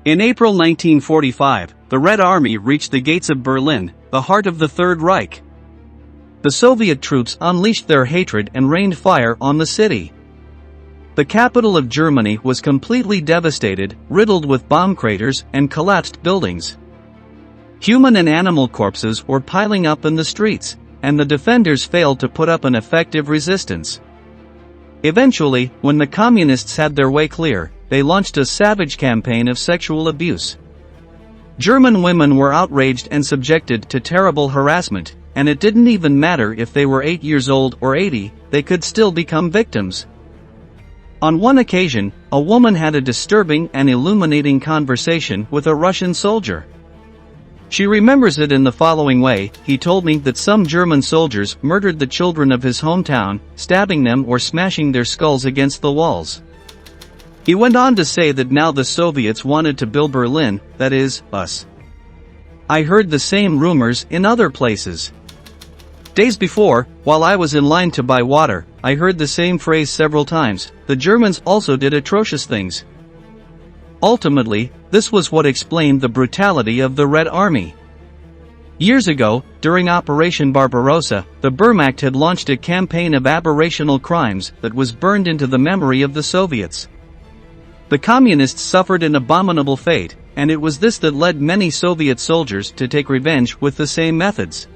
In April 1945, the Red Army reached the gates of Berlin, the heart of the Third Reich. The Soviet troops unleashed their hatred and rained fire on the city. The capital of Germany was completely devastated, riddled with bomb craters and collapsed buildings. Human and animal corpses were piling up in the streets, and the defenders failed to put up an effective resistance. Eventually, when the communists had their way clear, they launched a savage campaign of sexual abuse. German women were outraged and subjected to terrible harassment, and it didn't even matter if they were 8 years old or 80, they could still become victims. On one occasion, a woman had a disturbing and illuminating conversation with a Russian soldier. She remembers it in the following way: "He told me that some German soldiers murdered the children of his hometown, stabbing them or smashing their skulls against the walls." He went on to say that now the Soviets wanted to build Berlin, that is, us. I heard the same rumors in other places. Days before, while I was in line to buy water, I heard the same phrase several times: the Germans also did atrocious things. Ultimately, this was what explained the brutality of the Red Army. Years ago, during Operation Barbarossa, the Wehrmacht had launched a campaign of aberrational crimes that was burned into the memory of the Soviets. The communists suffered an abominable fate, and it was this that led many Soviet soldiers to take revenge with the same methods.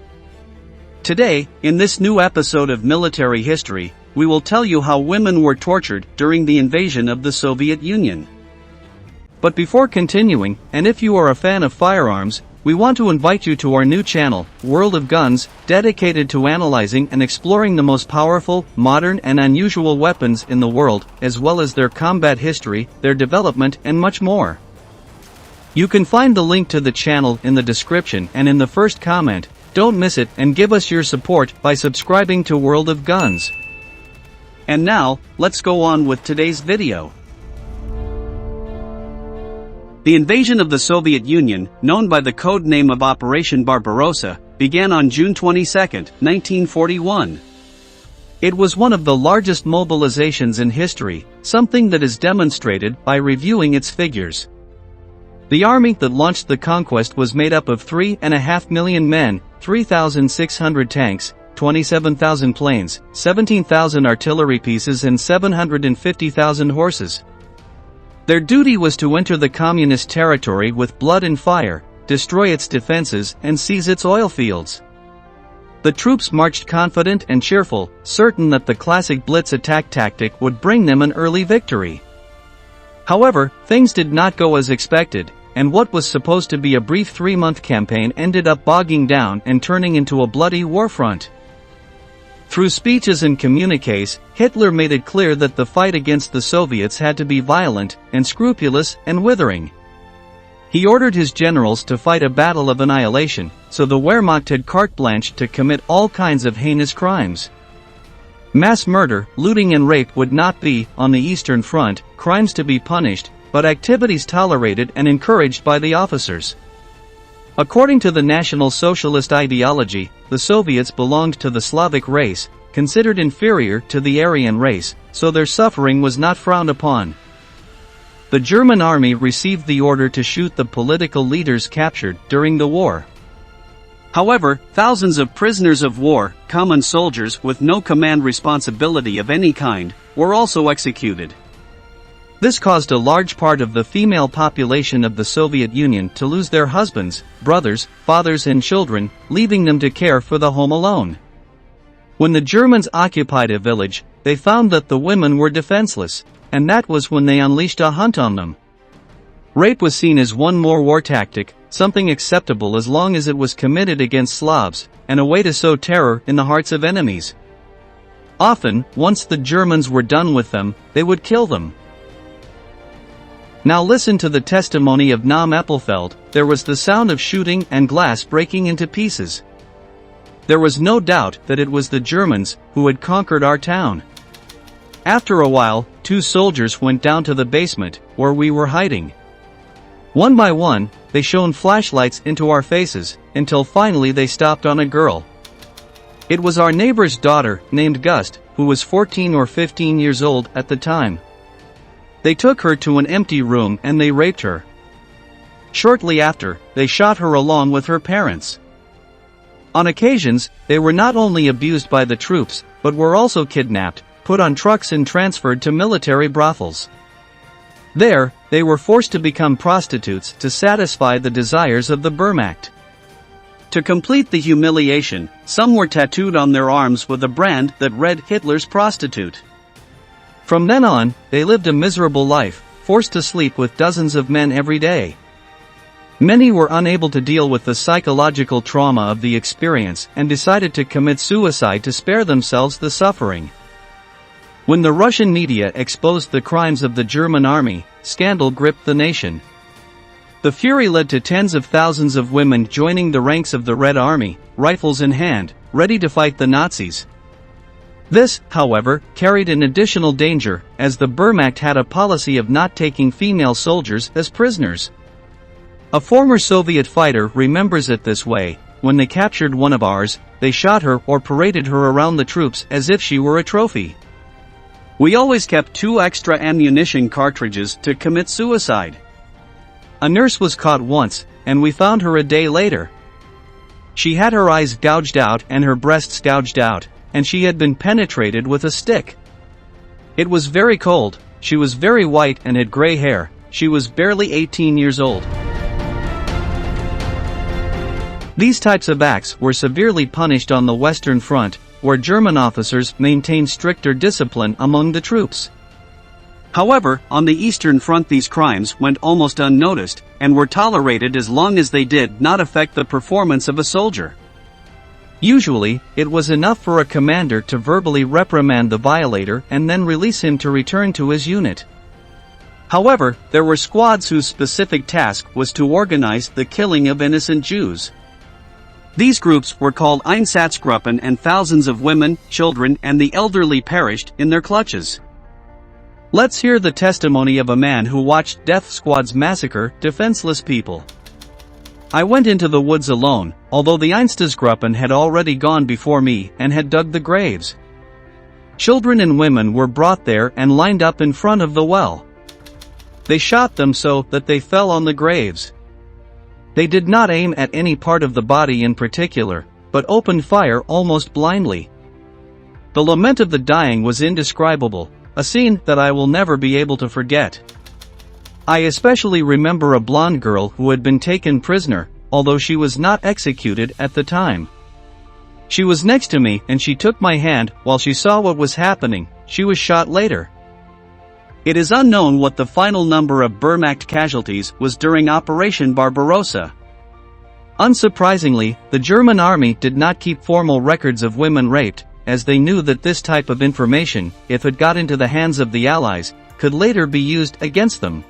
Today, in this new episode of Military History, we will tell you how women were tortured during the invasion of the Soviet Union. But before continuing, and if you are a fan of firearms, we want to invite you to our new channel, World of Guns, dedicated to analyzing and exploring the most powerful, modern and unusual weapons in the world, as well as their combat history, their development and much more. You can find the link to the channel in the description and in the first comment. Don't miss it and give us your support by subscribing to World of Guns. And now, let's go on with today's video. The invasion of the Soviet Union, known by the code name of Operation Barbarossa, began on June 22, 1941. It was one of the largest mobilizations in history, something that is demonstrated by reviewing its figures. The army that launched the conquest was made up of 3.5 million men, 3,600 tanks, 27,000 planes, 17,000 artillery pieces and 750,000 horses. Their duty was to enter the communist territory with blood and fire, destroy its defenses and seize its oil fields. The troops marched confident and cheerful, certain that the classic blitz attack tactic would bring them an early victory. However, things did not go as expected, and what was supposed to be a brief 3-month campaign ended up bogging down and turning into a bloody war front. Through speeches and communiques, Hitler made it clear that the fight against the Soviets had to be violent, unscrupulous, and withering. He ordered his generals to fight a battle of annihilation, so the Wehrmacht had carte blanche to commit all kinds of heinous crimes. Mass murder, looting and rape would not be, on the Eastern Front, crimes to be punished, but activities tolerated and encouraged by the officers. According to the National Socialist ideology, the Soviets belonged to the Slavic race, considered inferior to the Aryan race, so their suffering was not frowned upon. The German army received the order to shoot the political leaders captured during the war. However, thousands of prisoners of war, common soldiers with no command responsibility of any kind, were also executed. This caused a large part of the female population of the Soviet Union to lose their husbands, brothers, fathers and children, leaving them to care for the home alone. When the Germans occupied a village, they found that the women were defenseless, and that was when they unleashed a hunt on them. Rape was seen as one more war tactic, something acceptable as long as it was committed against Slavs, and a way to sow terror in the hearts of enemies. Often, once the Germans were done with them, they would kill them. Now listen to the testimony of Naum Eppelfeld. There was the sound of shooting and glass breaking into pieces. There was no doubt that it was the Germans who had conquered our town. After a while, 2 soldiers went down to the basement, where we were hiding. One by one, they shone flashlights into our faces, until finally they stopped on a girl. It was our neighbor's daughter, named Gust, who was 14 or 15 years old at the time. They took her to an empty room and they raped her. Shortly after, they shot her along with her parents. On occasions, they were not only abused by the troops, but were also kidnapped, put on trucks and transferred to military brothels. There, they were forced to become prostitutes to satisfy the desires of the Wehrmacht. To complete the humiliation, some were tattooed on their arms with a brand that read Hitler's prostitute. From then on, they lived a miserable life, forced to sleep with dozens of men every day. Many were unable to deal with the psychological trauma of the experience and decided to commit suicide to spare themselves the suffering. When the Russian media exposed the crimes of the German army, scandal gripped the nation. The fury led to tens of thousands of women joining the ranks of the Red Army, rifles in hand, ready to fight the Nazis. This, however, carried an additional danger, as the Wehrmacht had a policy of not taking female soldiers as prisoners. A former Soviet fighter remembers it this way: when they captured one of ours, they shot her or paraded her around the troops as if she were a trophy. We always kept 2 extra ammunition cartridges to commit suicide. A nurse was caught once, and we found her a day later. She had her eyes gouged out and her breasts gouged out, and she had been penetrated with a stick. It was very cold, she was very white and had gray hair, she was barely 18 years old. These types of acts were severely punished on the Western Front, where German officers maintained stricter discipline among the troops. However, on the Eastern Front these crimes went almost unnoticed, and were tolerated as long as they did not affect the performance of a soldier. Usually, it was enough for a commander to verbally reprimand the violator and then release him to return to his unit. However, there were squads whose specific task was to organize the killing of innocent Jews. These groups were called Einsatzgruppen, and thousands of women, children, and the elderly perished in their clutches. Let's hear the testimony of a man who watched death squads massacre defenseless people. I went into the woods alone, although the Einsatzgruppen had already gone before me and had dug the graves. Children and women were brought there and lined up in front of the well. They shot them so that they fell on the graves. They did not aim at any part of the body in particular, but opened fire almost blindly. The lament of the dying was indescribable, a scene that I will never be able to forget. I especially remember a blonde girl who had been taken prisoner, although she was not executed at the time. She was next to me and she took my hand while she saw what was happening. She was shot later. It is unknown what the final number of Wehrmacht casualties was during Operation Barbarossa. Unsurprisingly, the German army did not keep formal records of women raped, as they knew that this type of information, if it got into the hands of the Allies, could later be used against them.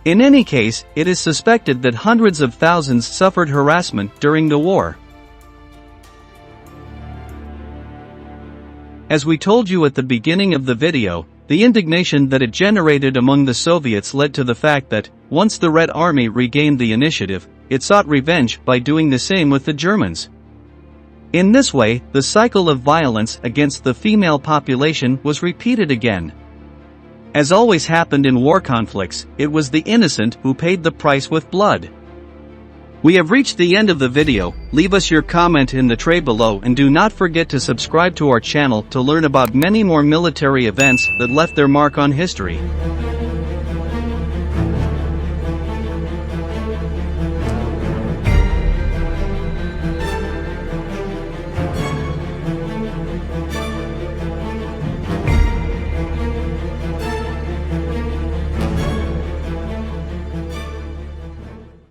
In any case, it is suspected that hundreds of thousands suffered harassment during the war. As we told you at the beginning of the video, the indignation that it generated among the Soviets led to the fact that, once the Red Army regained the initiative, it sought revenge by doing the same with the Germans. In this way, the cycle of violence against the female population was repeated again. As always happened in war conflicts, it was the innocent who paid the price with blood. We have reached the end of the video. Leave us your comment in the tray below and do not forget to subscribe to our channel to learn about many more military events that left their mark on history.